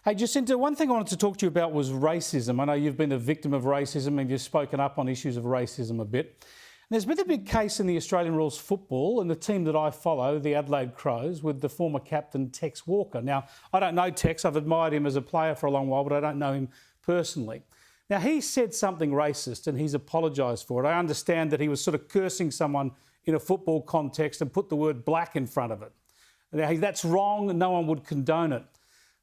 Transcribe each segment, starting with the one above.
Hey, Jacinta, one thing I wanted to talk to you about was racism. I know you've been a victim of racism and you've spoken up on issues of racism a bit. And there's been a big case in the Australian rules football and the team that I follow, the Adelaide Crows, with the former captain Tex Walker. Now, I don't know Tex. I've admired him as a player for a long while, but I don't know him personally. Now, he said something racist and he's apologised for it. I understand that he was sort of cursing someone in a football context and put the word black in front of it. Now, that's wrong and no one would condone it.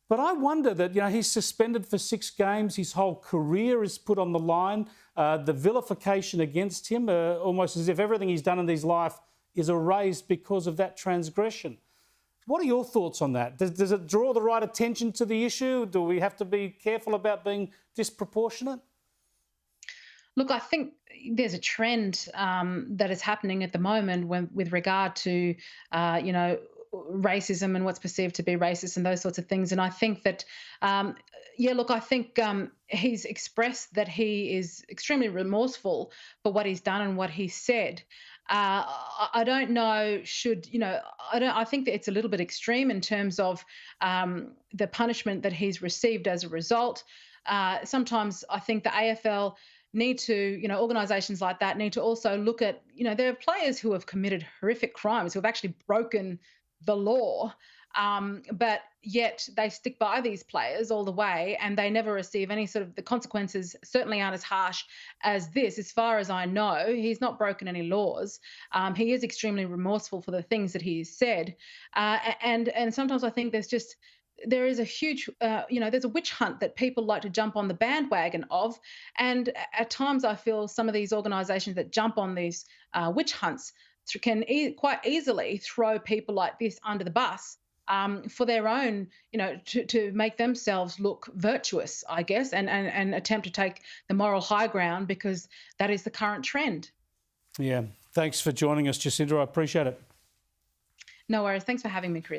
But I wonder that, he's suspended for 6 games. His whole career is put on the line. The vilification against him, almost as if everything he's done in his life is erased because of that transgression. What are your thoughts on that? Does it draw the right attention to the issue? Do we have to be careful about being disproportionate? Look, I think there's a trend that is happening at the moment with regard to, racism and what's perceived to be racist and those sorts of things. And I think that, I think he's expressed that he is extremely remorseful for what he's done and what he said. I don't know, I think that it's a little bit extreme in terms of the punishment that he's received as a result. Sometimes I think the AFL need to, organisations like that need to also look at, there are players who have committed horrific crimes, who have actually broken the law, but yet they stick by these players all the way and they never receive any sort of, the consequences certainly aren't as harsh as this. As far as I know, he's not broken any laws. He is extremely remorseful for the things that he's said. And sometimes I think there is a huge, there's a witch hunt that people like to jump on the bandwagon of. And at times I feel some of these organisations that jump on these witch hunts can quite easily throw people like this under the bus for their own, to make themselves look virtuous, I guess, and attempt to take the moral high ground because that is the current trend. Yeah. Thanks for joining us, Jacinta. I appreciate it. No worries. Thanks for having me, Chris.